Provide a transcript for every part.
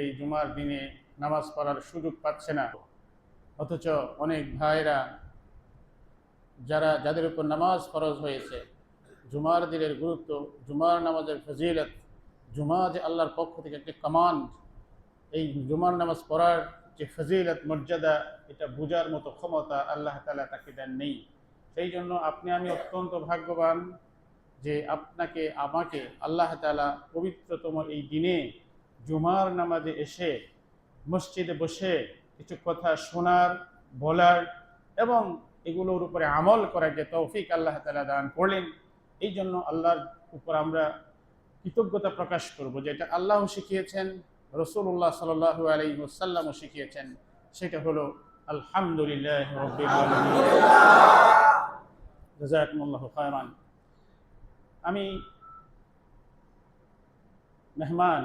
এই জুমার দিনে নামাজ পড়ার সুযোগ পাচ্ছে না, অথচ অনেক ভাইরা যাদের উপর নামাজ ফরজ হয়েছে, জুমার দিনের গুরুত্ব, জুমার নামাজের ফজিলত, জুমা যে আল্লাহর পক্ষ থেকে একটি কমান্ড, এই জুমার নামাজ পড়ার যে ফজিলত মর্যাদা, এটা বোঝার মতো ক্ষমতা আল্লাহ তাআলা তাকে দেন নেই। সেই জন্য আমি অত্যন্ত ভাগ্যবান যে আপনাকে আমাকে আল্লাহ তাআলা পবিত্রতম এই দিনে জুমার নামাজে এসে মসজিদে বসে কিছু কথা শোনার, বলার এবং এগুলোর উপরে আমল করার যে তৌফিক আল্লাহ তাআলা দান করলেন, এই জন্য আল্লাহর উপর আমরা কৃতজ্ঞতা প্রকাশ করব। যেটা আল্লাহ শিখিয়েছেন, রাসূলুল্লাহ সাল্লাল্লাহু আলাইহি ওয়াসাল্লামও শিখিয়েছেন, সেটা হলো আলহামদুলিল্লাহ রাব্বিল আলামিন। জাযাকুমুল্লাহু খায়রান। আমি মেহমান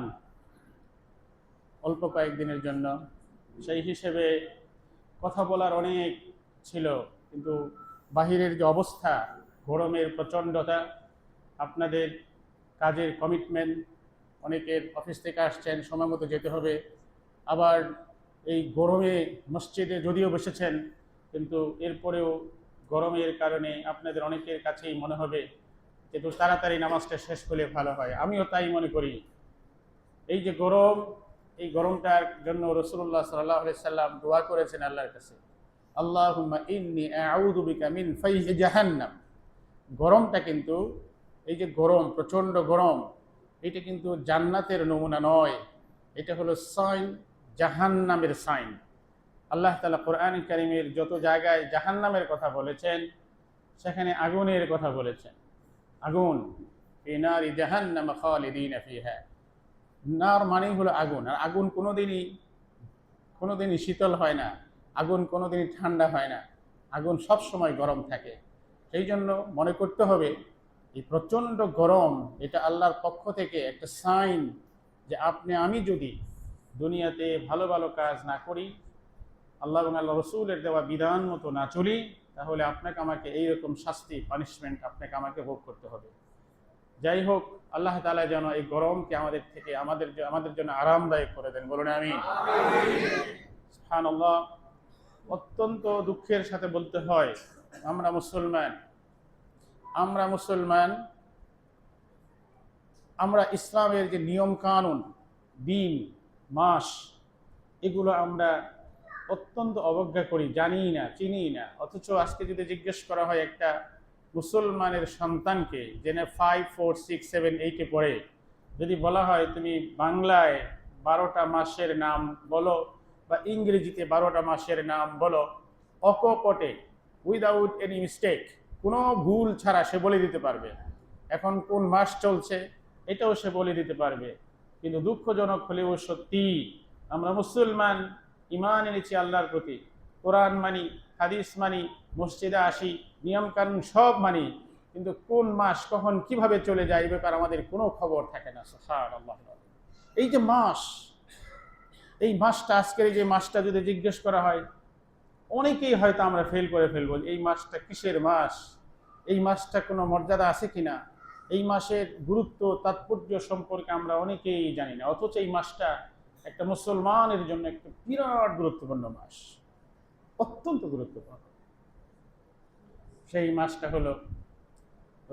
অল্প কয়েকদিনের জন্য, সেই হিসেবে কথা বলার অনেক ছিল, কিন্তু বাহিরের যে অবস্থা, গরমের প্রচণ্ডতা, আপনাদের কাজের কমিটমেন্ট, অনেকের অফিস থেকে আসছেন, সময় মতো যেতে হবে, আবার এই গরমে মসজিদে যদিও বসেছেন, কিন্তু এরপরেও গরমের কারণে আপনাদের অনেকের কাছেই মনে হবে যে একটু তাড়াতাড়ি নামাজটা শেষ হলে ভালো হয়। আমিও তাই মনে করি। এই যে গরম, এই গরমটার জন্য রাসূলুল্লাহ সাল্লাল্লাহু আলাইহি সাল্লাম দোয়া করেছেন আল্লাহর কাছে, আল্লাহুম্মা ইন্নী আউযু বিকা মিন ফাইহি জাহান্নাম। গরমটা কিন্তু, এই যে গরম, প্রচণ্ড গরম, এটা কিন্তু জান্নাতের নমুনা নয়, এটা হলো সাইন, জাহান্নামের সাইন। আল্লাহ তাআলা কোরআন কারীমের যত জায়গায় জাহান্নামের কথা বলেছেন, সেখানে আগুনের কথা বলেছেন। আগুন, ফি নারি জাহান্নাম খালিদিনা ফিহা। নার মানেই হলো আগুন, আর আগুন কোনোদিনই শীতল হয় না, আগুন কোনোদিনই ঠান্ডা হয় না, আগুন সব সময় গরম থাকে। সেই জন্য মনে করতে হবে, এই প্রচণ্ড গরম এটা আল্লাহর পক্ষ থেকে একটা সাইন যে আমি যদি দুনিয়াতে ভালো ভালো কাজ না করি, আল্লাহ এবং আল্লাহ রসুলের দেওয়া বিধান মতো না চলি, তাহলে আপনাকে আমাকে এইরকম শাস্তি, পানিশমেন্ট আপনাকে আমাকে ভোগ করতে হবে। যাই হোক, আল্লাহ তাআলা যেন এই গরমকে আমাদের জন্য আরামদায়ক করে দেন, বলুন আমিন। সুবহানাল্লাহ। অত্যন্ত দুঃখের সাথে বলতে হয়, আমরা মুসলমান, আমরা ইসলামের যে নিয়ম কানুন, দিন, মাস, এগুলো আমরা অত্যন্ত অবজ্ঞা করি, জানি না, চিনি না। অথচ আজকে যদি জিজ্ঞেস করা হয় একটা মুসলমানের সন্তানকে, জেনে 5, 4, 6, 7, 8-এ পড়ে, যদি বলা হয় তুমি বাংলায় 12টা মাসের নাম বলো বা ইংরেজিতে 12টা মাসের নাম বলো, অকপটে, উইদাউট এনি মিস্টেক, কোনো ভুল ছাড়া সে বলে দিতে পারবে। এখন কোন মাস চলছে এটাও সে বলে দিতে পারবে। কিন্তু দুঃখজনক হলেও সত্যি, আমরা মুসলমান, ঈমান এনেছি আল্লাহর প্রতি, কোরআন মানি, হাদিস মানি, মসজিদে আসি, নিয়ম কানুন সব মানি, কিন্তু কোন মাস কখন কিভাবে চলে যায় এই ব্যাপারে আমাদের কোনো খবর থাকে না। সুবহানাল্লাহ। এই যে মাস, এই মাসটা, আজকের এই যে মাসটা যদি জিজ্ঞেস করা হয়, অনেকেই হয়তো আমরা ফেল করে ফেলবো, এই মাসটা কিসের মাস, এই মাসটা কোনো মর্যাদা আছে কিনা, এই মাসের গুরুত্ব, তাৎপর্য সম্পর্কে আমরা অনেকেই জানি না। অথচ এই মাসটা একটা মুসলমানের জন্য একটা বিরাট গুরুত্বপূর্ণ মাস, অত্যন্ত গুরুত্বপূর্ণ। সেই মাসটা হলো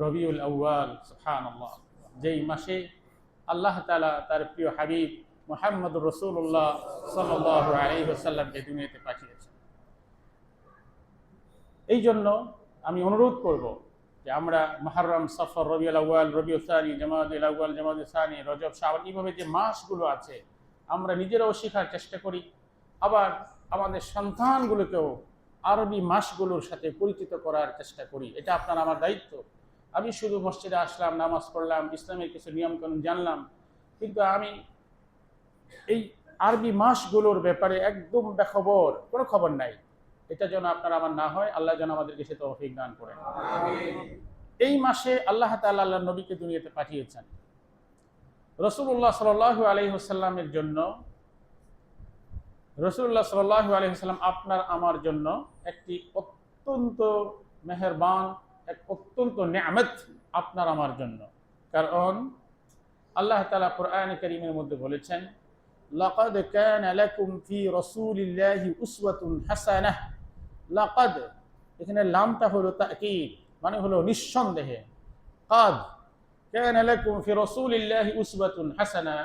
রবিউল আউয়াল। সুবহানাল্লাহ। যেই মাসে আল্লাহ তাআলা তার প্রিয় হাবিব মুহাম্মদুর রাসূলুল্লাহ সাল্লাল্লাহু আলাইহি ওয়াসাল্লামকে দুনিয়াতে পাঠিয়েছেন। এই জন্য আমি অনুরোধ করব যে আমরা মুহররম, সফর, রবিউল আউয়াল, রবিউল সানি, জামাদুল আউয়াল, জামাদুল সানি, রজব, শাবান, এইভাবে যে মাসগুলো আছে আমরা নিজেরাও শেখার চেষ্টা করি, আবার আমাদের সন্তানগুলোকেও আরবি মাসগুলোর সাথে পরিচিত করার চেষ্টা করি। এটা আপনার আমার দায়িত্ব। আমি শুধু মসজিদে আসলাম, নামাজ পড়লাম, ইসলামের কিছু নিয়মকানুন জানলাম, কিন্তু আমি এই আরবি মাসগুলোর ব্যাপারে একদম বেখবর, কোনো খবর নাই। এটা যেন আপনার আমার না হয়, আল্লাহ যেন আমাদেরকে সে তৌফিক দান করেন। এই মাসে আল্লাহ তাআলা আল্লাহর নবীকে দুনিয়াতে পাঠিয়েছেন। রাসূলুল্লাহ সাল্লাল্লাহু আলাইহি ওয়াসাল্লামের জন্য, রাসূলুল্লাহ সাল্লাল্লাহু আলাইহি ওয়াসাল্লাম আপনার আমার জন্য একটি অত্যন্ত মেহেরবান, এক অত্যন্ত নেয়ামত আপনার আমার জন্য। কারণ আল্লাহ তাআলা কোরআন কারীমের মধ্যে বলেছেন, লাকাদ কানা লাকুম ফি রাসূলিল্লাহি উসওয়াতুন হাসানাহ। লাকাদ, এখানে লামটা হলো তাকিদ, মানে হলো নিঃসন্দেহে। কাদ কানা লাকুম ফি রাসূলিল্লাহি উসওয়াতুন হাসানাহ,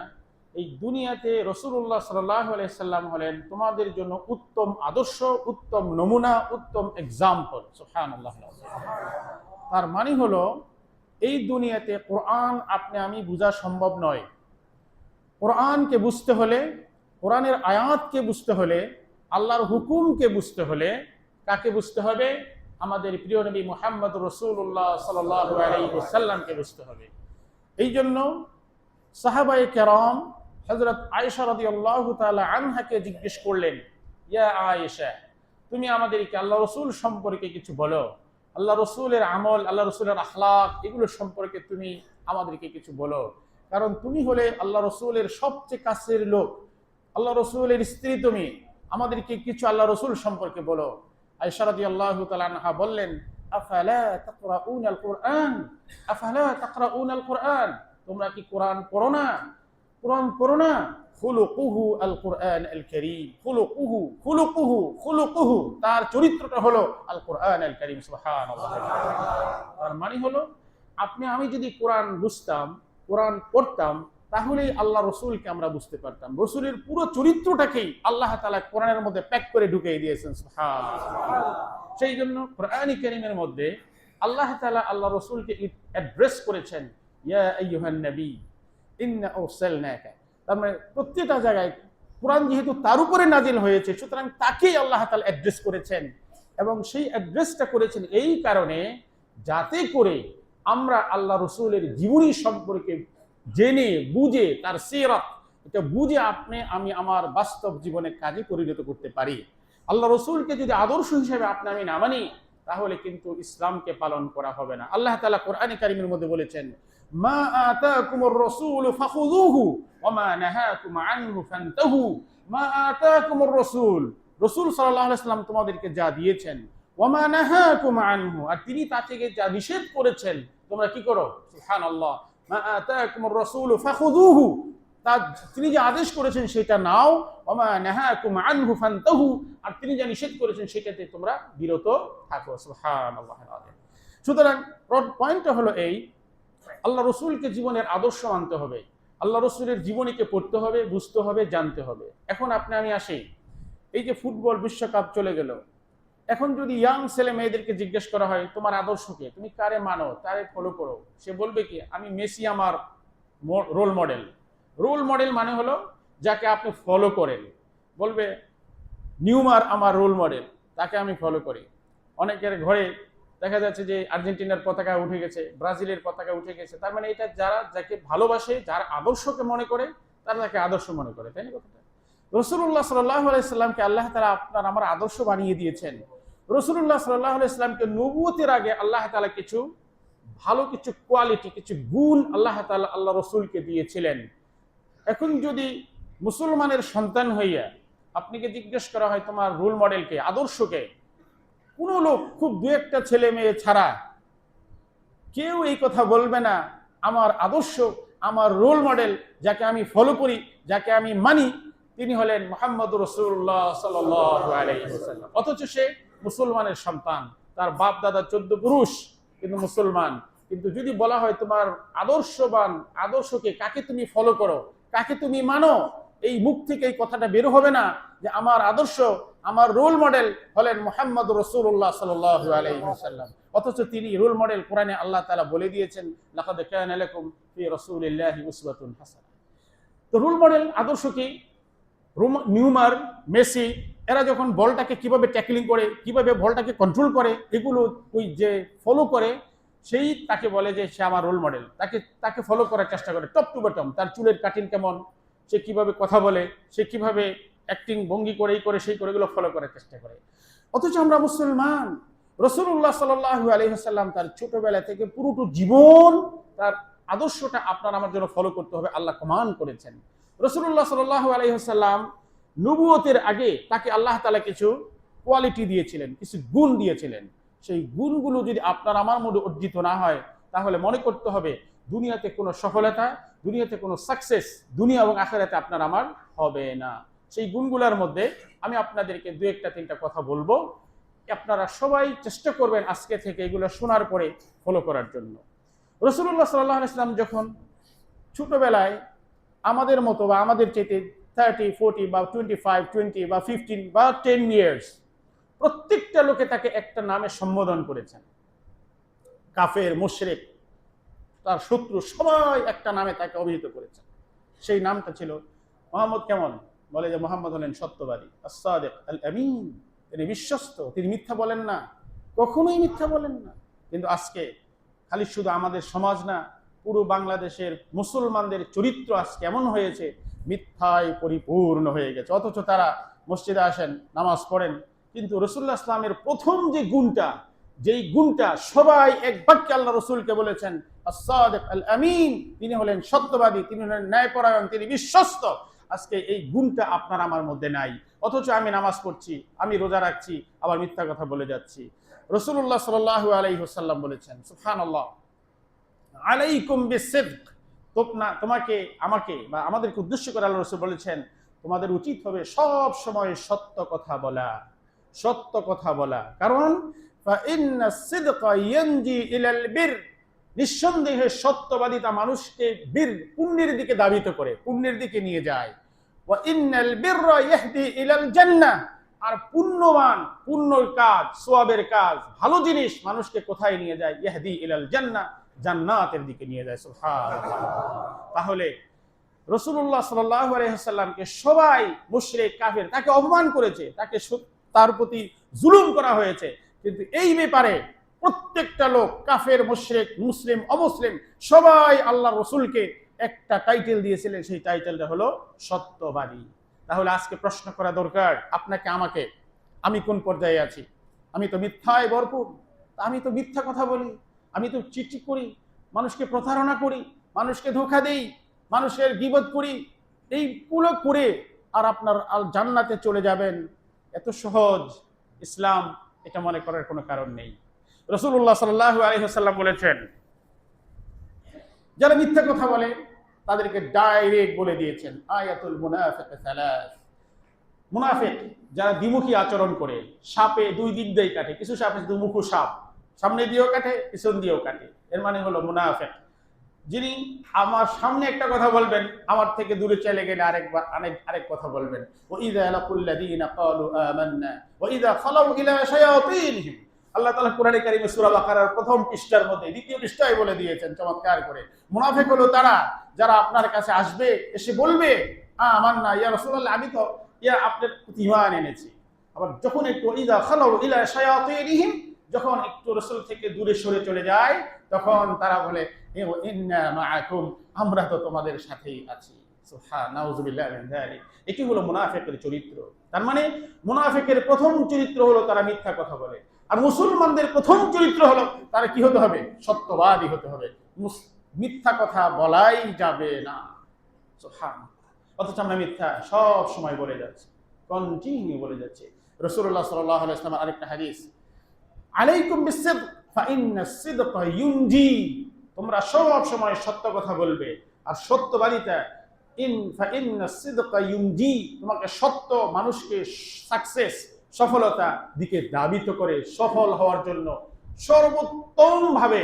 এই দুনিয়াতে রাসূলুল্লাহ সাল্লাল্লাহু আলাইহি সাল্লাম হলেন তোমাদের জন্য উত্তম আদর্শ, উত্তম নমুনা, উত্তম এক্সাম্পল। সুবহানাল্লাহ। তার মানে হলো এই দুনিয়াতে কোরআন আপনি আমি বোঝা সম্ভব নয়। কোরআনকে বুঝতে হলে, কোরআনের আয়াতকে বুঝতে হলে, আল্লাহর হুকুমকে বুঝতে হলে কাকে বুঝতে হবে? আমাদের প্রিয় নবী মুহাম্মদ রাসূলুল্লাহ সাল্লাল্লাহু আলাইহি ওয়াসাল্লামকে বুঝতে হবে। এই জন্য সাহাবায়ে কেরাম হযরত আয়েশা রাদিয়াল্লাহু তাআলা আনহাকে জিজ্ঞেস করলেন, ইয়া আয়েশা, তুমি আমাদেরকে আল্লাহ রাসূল সম্পর্কে কিছু বলো, আল্লাহ রাসূলের আমল, আল্লাহ রাসূলের আখলাক, এগুলো সম্পর্কে তুমি আমাদেরকে কিছু বলো। কারণ তুমি হলে আল্লাহ রাসূলের সবচেয়ে কাছের লোক, আল্লাহ রাসূলের স্ত্রী তুমি, আমাদেরকে কিছু আল্লাহ রাসূল সম্পর্কে বলো। আয়েশা রাদিয়াল্লাহু তাআলা আনহা বললেন, আফালা তাকরাউনাল কুরআন, আফালা তাকরাউনাল কুরআন, তোমরা কি কোরআন পড়ো না? কোরআন পড়ো না? খুলুকুহু আল কুরআন আল কারীম, খুলুকুহু খুলুকুহু খুলুকুহু, তার চরিত্রটা হলো আল কুরআন আল কারীম। সুবহানাল্লাহ। তার মানে হলো আপনি আমি যদি কোরআন বুঝতাম, কোরআন পড়তাম, তাহলেই আল্লাহ রসুলকে আমরা বুঝতে পারতাম। রসুলের পুরো চরিত্রটাকেই আল্লাহ তাআলা কোরআনের মধ্যে প্যাক করে ঢুকিয়ে দিয়েছেন। সুবহানাল্লাহ। সেই জন্য কোরআন কারীমের মধ্যে আল্লাহ তাআলা আল্লাহ রসুলকে অ্যাড্রেস করেছেন, ইয়া আইয়ুহান নবী ইন্না আরসালনাকা। তার মানে প্রত্যেকটা জায়গায় কোরআন যেহেতু তার উপরে নাজিল হয়েছে, সুতরাং তাকেই আল্লাহ তাআলা অ্যাড্রেস করেছেন। এবং সেই অ্যাড্রেসটা করেছেন এই কারণে, যাতে করে আমরা আল্লাহ রসুলের জীবনী সম্পর্কে জেনে বুঝে, তার সিরাত এটা বুঝে আপনি আমি আমার বাস্তব জীবনে কাজে পরিণত করতে পারি। আল্লাহ রসুলকে যদি আদর্শ হিসেবে আপনি আমি না মানি, তাহলে কিন্তু ইসলামকে পালন করা হবে না। আল্লাহ তাআলা কোরআনে কারীমের মধ্যে বলেছেন, মা আতাকুমুর রাসূলু ফাখুযুহু ওয়া মা নাহাকুম আনহু ফান্তাহু। মা আতাকুমুর রাসূল, রাসূল সাল্লাল্লাহু আলাইহি ওয়াসাল্লাম তোমাদেরকে যা দিয়েছেন, ওয়া মা নাহাকুম আনহু, আর তিনি তা থেকে যা নিষেধ করেছেন তোমরা কি করো? সুবহানাল্লাহ। মা আতাকুমুর রাসূলু ফাখুযুহু, তা তিনি যে আদেশ করেছেন সেটা নাও, ওয়া মা নাহাকুম আনহু ফান্তাহু, আর তিনি যা নিষেধ করেছেন সেটাতে তোমরা বিরত থাকো। সুবহানাল্লাহ। সুতরাং পয়েন্টটা হলো এই, আল্লাহ রসুলকে জীবনের আদর্শ মানতে হবে, আল্লাহ রসুলের জীবনীকে পড়তে হবে, বুঝতে হবে, জানতে হবে। এখন আপনি আমি আসি, এই যে ফুটবল বিশ্বকাপ চলে গেল, এখন যদি ইয়াং ছেলে মেয়েদেরকে জিজ্ঞেস করা হয় তোমার আদর্শকে, তুমি কারে মানো, কারে ফলো করো, সে বলবে কি আমি মেসি আমার রোল মডেল। রোল মডেল মানে হলো যাকে আপনি ফলো করেন। বলবে নিউমার আমার রোল মডেল, তাকে আমি ফলো করি। অনেকের ঘরে দেখা যাচ্ছে যে আর্জেন্টিনার পতাকা উঠে গেছে, ব্রাজিলের পতাকা উঠে গেছে, তার মানে এটা যারা যাকে ভালোবাসে, যার আদর্শকে মনে করে, তারা তাকে আদর্শ মনে করে, তাই না কথাটা? রাসূলুল্লাহ সাল্লাল্লাহু আলাইহি সাল্লামকে আল্লাহ তাআলা আপনার আমার আদর্শ বানিয়ে দিয়েছেন। রাসূলুল্লাহ সাল্লাল্লাহু আলাইহি সাল্লামকে নবুয়তের আগে আল্লাহ তাআলা কিছু ভালো কিছু কোয়ালিটি, কিছু গুণ আল্লাহ তাআলা আল্লাহ রসুলকে দিয়েছিলেন। এখন যদি মুসলমানের সন্তান হইয়া আপনাকে জিজ্ঞেস করা হয় তোমার রোল মডেলকে, আদর্শকে, কোনো লোক, খুব দু একটা ছেলে মেয়ে ছাড়া কেউ এই কথা বলবে না আমার আদর্শ, আমার রোল মডেল, যাকে আমি ফলো করি, যাকে আমি মানি, তিনি হলেন মুহাম্মদ রাসূলুল্লাহ সাল্লাল্লাহু আলাইহি ওয়াসাল্লাম। অথচ সে মুসলমানের সন্তান, তার বাপ দাদা 14 পুরুষ, কিন্তু মুসলমান। কিন্তু যদি বলা হয় তোমার আদর্শবান, আদর্শকে, কাকে তুমি ফলো করো, কাকে তুমি মানো, এই মুখ থেকে এই কথাটা বের হবে না যে আমার আদর্শ, আমার রোল মডেল হলেন মুহাম্মদ রাসূলুল্লাহ সাল্লাল্লাহু আলাইহি ওয়াসাল্লাম। অথচ তিনি রোল মডেল, কোরআনে আল্লাহ তাআলা বলে দিয়েছেন, লাকাদ কানা লাকুম ফি রাসূলিল্লাহি উসওয়াতুন হাসানাহ। তো রোল মডেল, আদর্শ কি? নিউমার, মেসি, এরা যখন বলটাকে কিভাবে ট্যাকলিং করে, কিভাবে বলটাকে কন্ট্রোল করে, এগুলো ওই যে ফলো করে, সেই তাকে বলে যে সে আমার রোল মডেল। তাকে ফলো করার চেষ্টা করে টপ টু বটম। তার চুলের কাটিং কেমন, সে কিভাবে কথা বলে, সে কিভাবে অ্যাক্টিং ভঙ্গি করে, এই করে সেই করে, এগুলো ফলো করার চেষ্টা করে। অথচ আমরা মুসলমান, রাসূলুল্লাহ সাল্লাল্লাহু আলাইহি ওয়াসাল্লাম তার ছোটবেলা থেকে পুরোটা জীবন তার আদর্শটা আপনার আমার জন্য ফলো করতে হবে, আল্লাহ কমান্ড করেছেন। রাসূলুল্লাহ সাল্লাল্লাহু আলাইহি ওয়াসাল্লাম নবুয়তের আগে তাকে আল্লাহ তাআলা কিছু কোয়ালিটি দিয়েছিলেন, কিছু গুণ দিয়েছিলেন। সেই গুণগুলো যদি আপনার আমার মধ্যে অর্জিত না হয়, তাহলে মনে করতে হবে দুনিয়াতে কোনো সফলতা, দুনিয়াতে কোনো সাকসেস, দুনিয়া এবং আখিরাতে আপনার আমার হবে না। সেই গুণগুলোর মধ্যে আমি আপনাদেরকে দু একটা তিনটা কথা বলবো, আপনারা সবাই চেষ্টা করবেন আজকে থেকে এগুলো শোনার পরে ফলো করার জন্য। রাসূলুল্লাহ সাল্লাল্লাহু আলাইহি ওয়াসাল্লাম যখন ছোটবেলায় আমাদের মতো বা আমাদের চেয়ে 30, 40 বা 25, 20 বা 15 বা 10 ইয়ার্স, প্রত্যেকটা লোকে তাকে একটা নামে সম্বোধন করেছেন। কাফের, মুশরিক, তার শত্রু সবাই একটা নামে তাকে অভিহিত করেছেন। সেই নামটা ছিল মোহাম্মদ। কেমন? বলে যে মোহাম্মদ হলেন সত্যবাদী, আস-সাদিক আল আমিন, তিনি বিশ্বস্ত, তিনি মিথ্যা বলেন না, কখনোই মিথ্যা বলেন না। কিন্তু আজকে খালি শুধু আমাদের সমাজ না, পুরো বাংলাদেশের মুসলমানদের চরিত্র আজকে এমন হয়েছে, মিথ্যায় পরিপূর্ণ হয়ে গেছে। অথচ তারা মসজিদে আসেন, নামাজ পড়েন, কিন্তু রাসূলুল্লাহ ইসলামের প্রথম যে গুণটা, যেই গুণটা সবাই এক বাক্যে আল্লাহ রসুলকে বলেছেন, আস-সাদিক আল আমিন, তিনি হলেন সত্যবাদী, তিনি হলেন ন্যায়পরায়ণ, তিনি বিশ্বস্ত। আজকে এই গুণটা আপনার আমার মধ্যে নাই। অথচ আমি নামাজ পড়ছি, আমি রোজা রাখছি, আবার মিথ্যা কথা বলে যাচ্ছি। রাসূলুল্লাহ সাল্লাল্লাহু আলাইহি ওয়াসাল্লাম বলেছেন, সুবহানাল্লাহ, আলাইকুম বিসিদক, তোমাকে, আমাকে বা আমাদেরকে উদ্দেশ্য করে আল্লাহ রাসূল বলেছেন, তোমাদের উচিত হবে সব সময় সত্য কথা বলা, সত্য কথা বলা। কারণ ফাইন্নাস সিদকা ইয়ানজি ইলাল বির, নিঃসন্দেহে সত্যবাদিতা মানুষকে বীর, পুণ্যের দিকে ধাবিত করে, পুণ্যের দিকে নিয়ে যায়। ওয়া ইন্নাল বিররা ইয়াহদি ইলাল জান্নাহ, আর পুণ্যবান, পুণ্যর কাজ, সওয়াবের কাজ, ভালো জিনিস মানুষকে কোথায় নিয়ে যায়? ইয়াহদি ইলাল জান্নাহ, জান্নাতের দিকে নিয়ে যায়। সুবহানাল্লাহ। তাহলে রাসূলুল্লাহ সাল্লাল্লাহু আলাইহি ওয়াসাল্লামকে সবাই মুশরিক, কাফের, তাকে অপমান করেছে, তাকে তার প্রতি জুলুম করা হয়েছে, কিন্তু এই ব্যাপারে প্রত্যেকটা লোক, কাফের, মুশরিক, মুসলিম, অমুসলিম, সবাই আল্লাহ রসুলকে একটা টাইটেল দিয়েছিলেন, সেই টাইটেলটা হলো সত্যবাদী। তাহলে আজকে প্রশ্ন করা দরকার আপনাকে আমাকে, আমি কোন পর্যায়ে আছি? আমি তো মিথ্যায় ভরপুর, আমি তো মিথ্যা কথা বলি, আমি তো চিঠি করি, মানুষকে প্রতারণা করি, মানুষকে ধোঁকা দেই, মানুষের গীবত করি, এইগুলো করে আর আপনার আল জান্নাতে চলে যাবেন, এত সহজ ইসলাম, এটা মনে করার কোনো কারণ নেই। রাসূলুল্লাহ সাল্লাল্লাহু আলাইহি ওয়াসাল্লাম বলেছেন, যারা মিথ্যা কথা বলে তাদেরকে ডাইরেক্ট বলে দিয়েছেন, আয়াতুল মুনাফিক সালাস, মুনাফিক যারা দ্বিমুখী আচরণ করে, সাপে দুই দিক দিয়ে কাটে, কিছু সাপে দুমুখো সাপ, সামনে দিয়েও কাটে, পিছন দিয়েও কাটে, এর মানে হলো মুনাফিক। যিনি আমার সামনে একটা কথা বলবেন, আমার থেকে দূরে চলে গেলে আরেক কথা বলবেন। ওয়াইযা লাকুল্লাযীনা ক্বালু আমান্না ওয়াইযা খালাউ ইলা শায়াতিনহিম, আল্লাহ তাআলা কোরআনে কারীমে সূরা বাকারার প্রথম পৃষ্ঠার মধ্যে দ্বিতীয় পৃষ্ঠায় বলে দিয়েছেন চমৎকার করে, মুনাফিক হলো তারা যারা আপনার কাছে আসবে, এসে বলবে আমান্না, ইয়া রাসূলুল্লাহ, আমি তো আপনার প্রতি ঈমান এনেছি। আবার যখন একটু ওয়াইযা খালাউ ইলা শায়াতিনহিম, যখন একটু রাসূল থেকে দূরে সরে চলে যায়, তখন তারা বলে ইন্না মাআকুম, আমরা তো তোমাদের সাথেই আছি। সুবহানাল্লাহ, মিন যালিক। এটি হলো মুনাফিকের চরিত্র। তার মানে মুনাফিকের প্রথম চরিত্র হলো তারা মিথ্যা কথা বলে, আর মুসলমানদের প্রথম চরিত্র হলো তারা কি হতে হবে? সত্যবাদী হতে হবে, মিথ্যা কথা বলাই যাবে না। সুবহানাল্লাহ। অথচ আমরা মিথ্যা সব সময় বলে যাচ্ছি, কন্টিনিউ বলে যাচ্ছি। রাসূলুল্লাহ সাল্লাল্লাহু আলাইহি ওয়াসাল্লামের আরেকটা হাদিস, আলাইকুম বিসিদক ফাইন্নাস সিদকা ইউনজি, তোমরা সব সময় সত্য কথা বলবে, আর সত্যবাদিতা ফাইন্নাস সিদকা ইউনজি, তোমাকে সত্য মানুষকে সাকসেস, সফলতা দিকে ধাবিত করে। সফল হওয়ার জন্য সর্বোত্তম ভাবে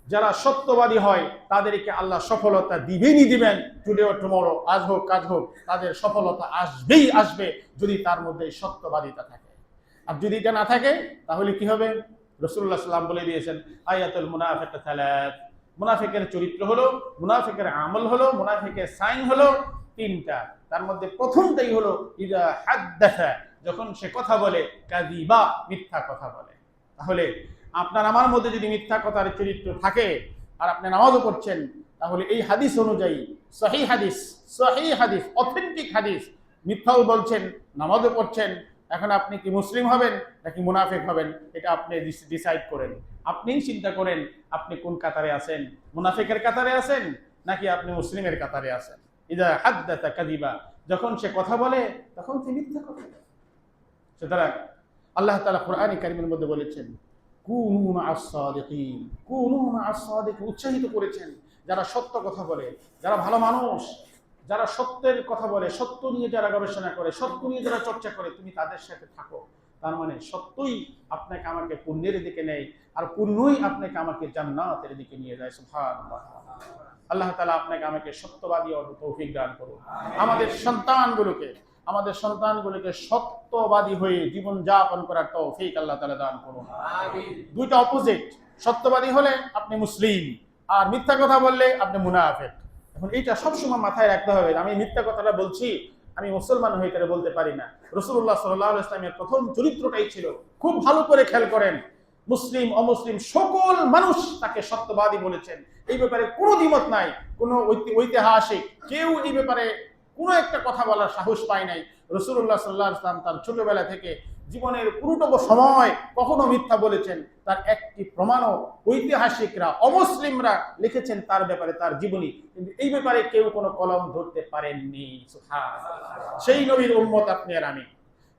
যারা সত্যবাদী হয় তাদেরকে আল্লাহ সফলতা দিবেনই দিবেন, টুডে অর টুমরো, আজ হোক কাজ হোক, তাদের সফলতা আসবেই আসবে যদি তার মধ্যে সত্যবাদিতা থাকে। আর যদি এটা না থাকে তাহলে কি হবে? রাসূলুল্লাহ সাল্লাল্লাহু আলাইহি ওয়াসাল্লাম বলে দিয়েছেন, আয়াতুল মুনাফিক সালাস, মুনাফিকের চরিত্র হলো, মুনাফিকের আমল হলো, মুনাফিকের সাইন হলো তিনটা। তার মধ্যে প্রথমটাই হলো ইযা হাদ্দাসা, যখন সে কথা বলে, কাযিবা, মিথ্যা কথা বলে। তাহলে আপনার আমার মধ্যে যদি মিথ্যা কথার চরিত্র থাকে আর আপনি নামাজও পড়ছেন, তাহলে এই হাদিস অনুযায়ী, সহিহ হাদিস, অথেন্টিক হাদিস, মিথ্যাও বলছেন, নামাজও পড়ছেন, এখন আপনি কি মুসলিম হবেন নাকি মুনাফিক হবেন? এটা আপনি ডিসাইড করেন, আপনিই চিন্তা করেন আপনি কোন কাতারে আছেন, মুনাফিকের কাতারে আছেন নাকি আপনি মুসলিমের কাতারে আছেন। ইযা হাদ্দাসা কাযিবা, যখন সে কথা বলে তখন সে মিথ্যা কথা বলে। সুতরাং আল্লাহ তাআলা কোরআনে কারীমের মধ্যে বলেছেন, কুনু মা'আস সাদিকিন, কুনু মা'আস সাদিকিন, উৎসাহিত করেছেন যারা সত্য কথা বলে, যারা ভালো মানুষ, যারা সত্যের কথা বলে, সত্য নিয়ে যারা গবেষণা করে, সত্য নিয়ে যারা চর্চা করে, তুমি তাদের সাথে থাকো। তার মানে সত্যই আপনাকে আমাকে পুণ্যের দিকে নেয়, আর পুণ্যই আপনাকে আমাকে জান্নাতের দিকে নিয়ে যায়। সুবহানাল্লাহ। আল্লাহ তাআলা আপনাকে আমাকে সত্যবাদী ও তৌফিক দান করুন। আমাদের সন্তানগুলোকে সত্যবাদী হয়ে জীবন যাপন করার তৌফিক আল্লাহ তাআলা দান করুন। আমিন। দুইটা অপোজিট, সত্যবাদী হলে আপনি মুসলিম, আর মিথ্যা কথা বললে আপনি মুনাফিক। এখন এইটা সবসময় মাথায় রাখতে হবে। আমি মিথ্যা কথাটা বলছি, আমি মুসলমান হয়ে তারা বলতে পারি না। রাসূলুল্লাহ সাল্লাল্লাহু আলাইহি ওয়াসাল্লামের প্রথম চরিত্রটাই ছিল, খুব ভালো করে খেয়াল করেন, মুসলিম অমুসলিম সকল মানুষ তাকে সত্যবাদী বলেছেন। এই ব্যাপারে কোনো দ্বিমত নাই, কোনো ঐতিহাসিক কেউ এই ব্যাপারে কোনো একটা কথা বলার সাহস পায় নাই। রাসূলুল্লাহ সাল্লাল্লাহু আলাইহি ওয়াসাল্লাম তার ছোটবেলা থেকে জীবনের পুরোটুকু সময় কখনো মিথ্যা বলেছেন, তার একটি প্রমাণও ঐতিহাসিকরা অমুসলিমরা লিখেছেন তার ব্যাপারে, তার জীবনী, কিন্তু এই ব্যাপারে কেউ কোনো কলম ধরতে পারেননি। সুবহানাল্লাহ। সেই নবীর উম্মত আপনি আর আমি,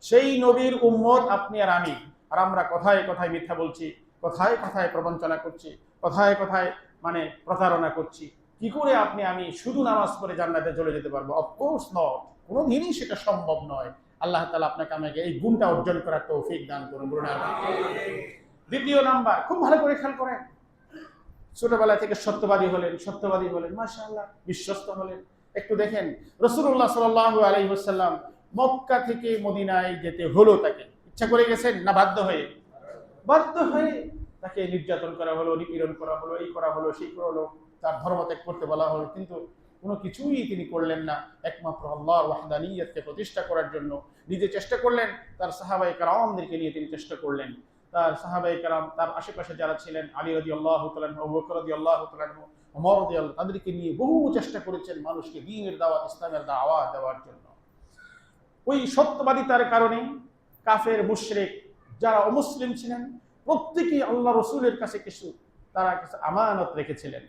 সেই নবীর উম্মত আপনি আর আমি। আর আমরা কথায় কথায় মিথ্যা বলছি, কথায় কথায় প্রবঞ্চনা করছি, কথায় কথায় মানে প্রতারণা করছি। কি করে আপনি আমি শুধু নামাজ পড়ে জান্নাতে চলে যেতে পারবো? অফকোর্স নট, কোনোদিনই সেটা সম্ভব নয়। আল্লাহ তাআলা আপনাকে আমাকে এই গুণটা অর্জন করার তৌফিক দান করুন। দ্বিতীয় নাম্বার, খুব ভালো করে খেয়াল করেন, ছোটবেলা থেকে সত্যবাদী হলেন, মাশাআল্লাহ, বিশ্বস্ত হলেন। একটু দেখেন, রাসূলুল্লাহ সাল্লাল্লাহু আলাইহি ওয়াসাল্লাম মক্কা থেকে মদিনায় যেতে হলো, তাকে ইচ্ছা করে গেছেন না বাধ্য হয়ে? বাধ্য হয়ে তাকে নির্যাতন করা হলো, নিপীড়ন করা হলো, এই করা হলো, সেই করা হলো, তার ধর্ম ত্যাগ করতে বলা হলো, কিন্তু কোনো কিছুই তিনি করলেন না। একমাত্র আল্লাহর ওয়াহদানিয়তকে প্রতিষ্ঠা করার জন্য নিজে চেষ্টা করলেন, তার সাহাবায়ে কেরামদেরকে নিয়ে তিনি চেষ্টা করলেন। তার সাহাবায়ে কেরাম, তার আশেপাশে যারা ছিলেন, আলী রাদিয়াল্লাহু তাআলা আনহু, আবু বকর রাদিয়াল্লাহু তাআলা আনহু, ওমর রাদিয়াল্লাহু, তাদেরকে নিয়ে বহু চেষ্টা করেছেন মানুষকে দ্বীনের দাওয়াত, ইসলামের দাওয়াত দেওয়ার জন্য। ওই সত্যবাদিতার কারণে কাফের মুশরিক যারা অমুসলিম ছিলেন প্রত্যেকেই আল্লাহ রসুলের কাছে কিছু তারা কাছে আমানত রেখেছিলেন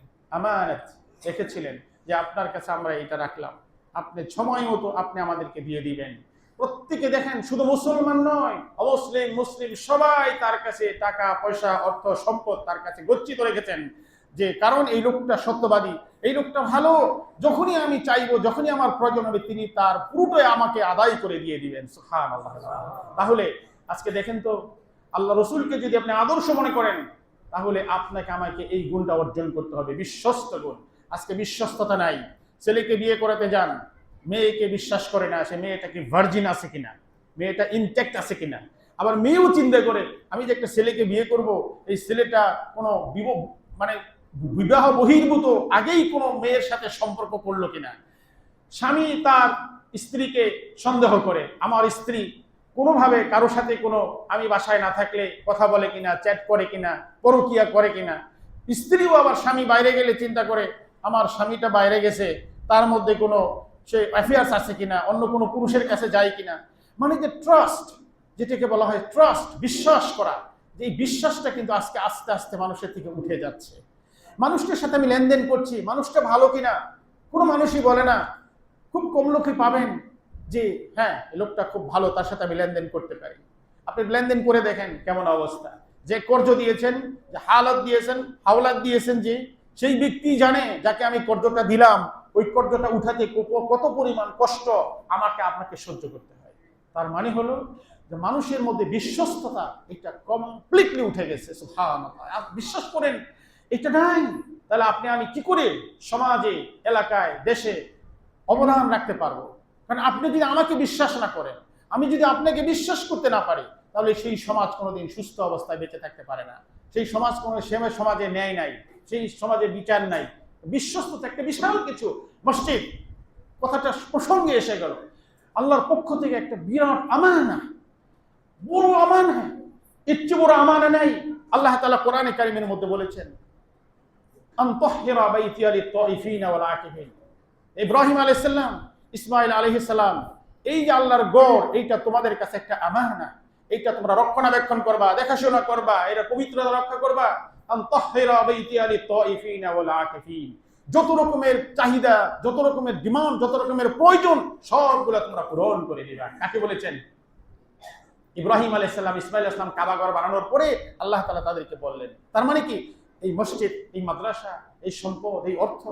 যে আপনার কাছে আমরা এটা রাখলাম, আপনি সময় মতো আপনি আমাদেরকে দিয়ে দিবেন। প্রত্যেকে দেখেন, শুধু মুসলমান নয়, অমুসলিম মুসলিম সবাই তার কাছে টাকা পয়সা অর্থ সম্পদ তার কাছে গচ্ছিত রেখেছেন, যে কারণ এই লোকটা সত্যবাদী, এই লোকটা ভালো, যখনই আমি চাইবো, যখনই আমার প্রয়োজন হবে তিনি তার পুরোটাই আমাকে আদায় করে দিয়ে দিবেন। সুবহানাল্লাহ। তাহলে আজকে দেখেন তো, আল্লাহ রসুলকে যদি আপনি আদর্শ মনে করেন, তাহলে আপনাকে আমাকে এই গুণটা অর্জন করতে হবে, বিশ্বস্ত গুণ। আজকে বিশ্বস্ততা নাই। ছেলেকে বিয়ে করাতে যান, মেয়েকে বিশ্বাস করে না, সে মেয়েটা কি ভার্জিন আছে কিনা, মেয়েটা ইনট্যাক্ট আছে কিনা। আবার মেয়েও চিন্তা করে, আমি যে একটা ছেলেকে বিয়ে করব, এই ছেলেটা কোনো মানে বিবাহ বহির্ভূত আগেই কোনো মেয়ের সাথে সম্পর্ক করলো কিনা। স্বামী তার স্ত্রীকে সন্দেহ করে, আমার স্ত্রী কোনোভাবে কারো সাথে কোনো, আমি বাসায় না থাকলে কথা বলে কিনা, চ্যাট করে কিনা, পরকীয়া করে কিনা। স্ত্রীও আবার স্বামী বাইরে গেলে চিন্তা করে, আমার স্বামীটা বাইরে গেছে, তার মধ্যে কোনো সে অ্যাফেয়ার্স আছে কিনা, অন্য কোনো পুরুষের কাছে যায় কিনা। মানে যে ট্রাস্ট, যেটাকে বলা হয় ট্রাস্ট, বিশ্বাস করা, যে এই বিশ্বাসটা কিন্তু আজকে আস্তে আস্তে মানুষের থেকে উঠে যাচ্ছে। মানুষটার সাথে আমি লেনদেন করছি, মানুষটা ভালো কিনা কোনো মানুষই বলে না। খুব কম লোকই পাবেন যে হ্যাঁ এই লোকটা খুব ভালো, তার সাথে আমি লেনদেন করতে পারি। আপনি লেনদেন করে দেখেন কেমন অবস্থা। যে কর্জ দিয়েছেন, যে হাওলাত দিয়েছেন, যে সেই ব্যক্তি জানে যাকে আমি কর্জটা দিলাম, ওই কর্জটা উঠাতে কত পরিমাণ কষ্ট আমাকে আপনাকে সহ্য করতে হয়। তার মানে হলো যে মানুষের মধ্যে বিশ্বস্ততা এটা কমপ্লিটলি উঠে গেছে। সুবহানাল্লাহ। বিশ্বাস করেন এটা নাই, তাহলে আপনি আমি কি করে সমাজে, এলাকায়, দেশে অবদান রাখতে পারবো? কারণ আপনি যদি আমাকে বিশ্বাস না করেন, আমি যদি আপনাকে বিশ্বাস করতে না পারি, তাহলে সেই সমাজ কোনোদিন সুস্থ অবস্থায় বেঁচে থাকতে পারে না। সেই সমাজ সমাজে ন্যায় নাই, সেই সমাজে বিচার নাই। বিশ্বস্ততা একটা বিশাল কিছু। মসজিদ কথাটা প্রসঙ্গে এসে গেল, আল্লাহর পক্ষ থেকে একটা বিরাট আমানা, বড় আমানা। এর চেয়ে বড় আমানা নাই। আল্লাহ তাআলা কোরআনে কারীমের মধ্যে বলেছেন, আনতাহহিরা বাইতিয়া লিত-তাইফিনা ওয়াল আকিফিন। ইব্রাহিম আলাইহিস সালাম, ইসমাঈল আলাইহিস সালাম, এই যে আল্লাহর গড়, এইটা তোমাদের কাছে একটা আমানা, এইটা তোমরা রক্ষণাবেক্ষণ করবা, দেখাশোনা করবা, এটা পবিত্রতা রক্ষা করবা। আনতাহহিরা বাইতিয়া লিত-তাইফিনা ওয়াল আকিফিন। যত রকমের চাহিদা, যত রকমের ডিমান্ড, যত রকমের প্রয়োজন সবগুলো তোমরা পূরণ করে দিবা। কাকে বলেছেন? ইব্রাহিম আলাইহিস সালাম, ইসমাঈল আলাইহিস সালাম কাবা ঘর বানানোর পরে আল্লাহ তাআলা তাদেরকে বললেন। তার মানে কি, এই মসজিদ, এই মাদ্রাসা, এই সম্পদ, এই অর্থ,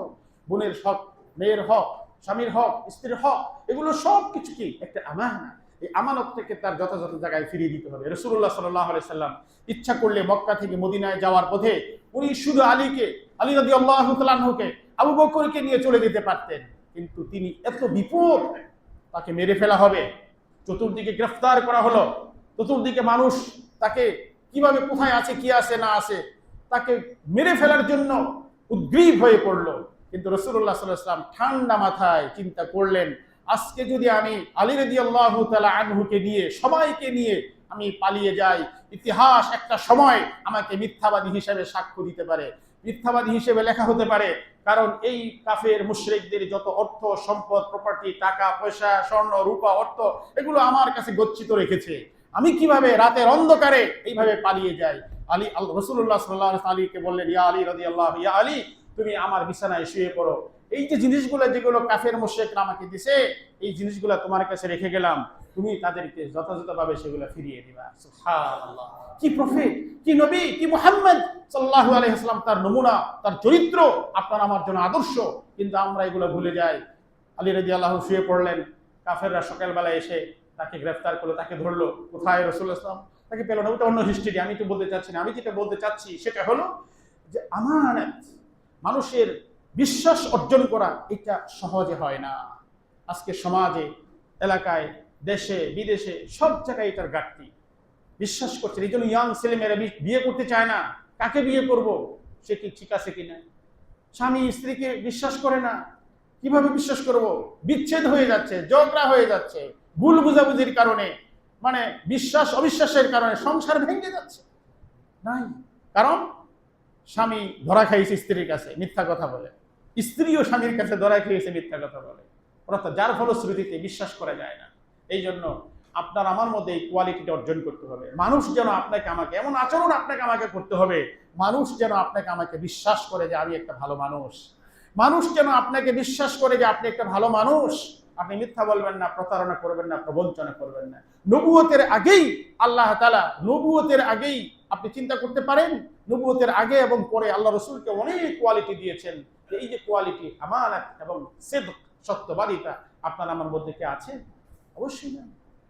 বোনের হক, মেয়ের হক, স্বামীর হক, স্ত্রীর হক, এগুলো সব কিছু কি একটা আমানত। এই আমানতটাকে তার যথাযথ জায়গায় ফিরিয়ে দিতে হবে। রাসূলুল্লাহ সাল্লাল্লাহু আলাইহি সাল্লাম ইচ্ছা করলে মক্কা থেকে মদিনায় যাওয়ার পথে উনি শুধু আলী রাদিয়াল্লাহু তাআলা আনহুকে, আবু বকরকে নিয়ে চলে যেতে পারতেন, কিন্তু তিনি এত বিপদ, তাকে মেরে ফেলা হবে, চতুর্দিকে গ্রেফতার করা হলো, চতুর্দিকে মানুষ তাকে কিভাবে কোথায় আছে, কি আছে না আছে, তাকে মেরে ফেলার জন্য উদ্গ্রীব হয়ে পড়লো। কিন্তু রাসূলুল্লাহ সাল্লাল্লাহু আলাইহি ওয়াসাল্লাম ঠান্ডা মাথায় চিন্তা করলেন, আজকে যদি আমি আলী রাদিয়াল্লাহু তাআলা আনহুকে নিয়ে, সবাইকে নিয়ে আমি পালিয়ে যাই, ইতিহাস একটা সময় আমাকে মিথ্যাবাদী হিসেবে সাক্ষ্য দিতে পারে, মিথ্যাবাদী হিসেবে লেখা হতে পারে। কারণ এই কাফের মুশরিকদের যত অর্থ সম্পদ, প্রপার্টি, টাকা পয়সা, স্বর্ণ রূপা, অর্থ, এগুলো আমার কাছে গচ্ছিত রেখেছে, আমি কিভাবে রাতের অন্ধকারে এইভাবে পালিয়ে যাই। রাসূলুল্লাহ সাল্লাল্লাহু আলাইহি ওয়াসাল্লাম আলীকে বললেন, ইয়া আলী রাদিয়াল্লাহু, ইয়া আলী, তুমি আমার বিছানায় শুয়ে পড়ো, এই যে জিনিসগুলো যেগুলো কাফের মুশরিকরা আমাকে দিছে, এই জিনিসগুলো তোমার কাছে রেখে গেলাম, তুমি তাদেরকে যথাযথভাবে সেগুলো ফিরিয়ে দিবা। সুবহানাল্লাহ, কি প্রফেট, কি নবী, কি মুহাম্মদ সাল্লাল্লাহু আলাইহি ওয়াসাল্লাম, তার নমুনা, তার চরিত্র আপনার আমার জন্য আদর্শ। কিন্তু আমরা এগুলো ভুলে যাই। আলী রাদিয়াল্লাহু শুয়ে পড়লেন, কাফেররা সকালবেলা এসে তাকে গ্রেফতার করলো, তাকে ধরলো, কোথায়? রাসূলুল্লাহ সাল্লাল্লাহু আলাইহি ওয়াসাল্লাম তাকে পেল না। ওটা অন্য হিস্ট্রি, আমি তো বলতে চাচ্ছি না। আমি যেটা বলতে চাচ্ছি সেটা হলো যে আমানত, মানুষের বিশ্বাস অর্জন করা এটা সহজে হয় না। আজকে সমাজে, এলাকায়, দেশে, বিদেশে সব জায়গায় এটার ঘাটতি। বিশ্বাস করছে, এই জন্য ইয়াং ছেলেমেয়েরা বিয়ে করতে চায় না। কাকে বিয়ে করব, সে কি ঠিক আছে কিনা, স্বামী স্ত্রীকে বিশ্বাস করে না, কিভাবে বিশ্বাস করব, বিচ্ছেদ হয়ে যাচ্ছে, ঝগড়া হয়ে যাচ্ছে, ভুল বুঝাবুঝির কারণে, মানে বিশ্বাস অবিশ্বাসের কারণে সংসার ভেঙে যাচ্ছে। নাই, কারণ স্বামী ধরা খাইছে স্ত্রীর কাছে মিথ্যা কথা বলে, স্ত্রীও স্বামীর কাছে ধরা খেয়েছে মিথ্যা কথা বলে, অর্থাৎ যার ফলশ্রুতিতে বিশ্বাস করা যায় না। এই জন্য আপনার আমার মধ্যে এই কোয়ালিটিটা অর্জন করতে হবে। মানুষ যেন আপনাকে আমাকে, এমন আচরণ আপনাকে আমাকে করতে হবে, মানুষ যেন আপনাকে আমাকে বিশ্বাস করে যে আমি একটা ভালো মানুষ, মানুষ যেন আপনাকে বিশ্বাস করে যে আপনি একটা ভালো মানুষ। আপনি মিথ্যা বলবেন না, প্রতারণা করবেন না, প্রবঞ্চনা করবেন না। নবুয়তের আগেই আল্লাহ তাআলা, নবুয়তের আগেই আপনি চিন্তা করতে পারেন, নবুয়তের আগে এবং পরে আল্লাহ রাসূলকে অনেক কোয়ালিটি দিয়েছেন। এই যে কোয়ালিটি আমানত এবং সিদক, সত্যবাদিতা আপনার আমার মধ্যে কি আছে? অবশ্যই না,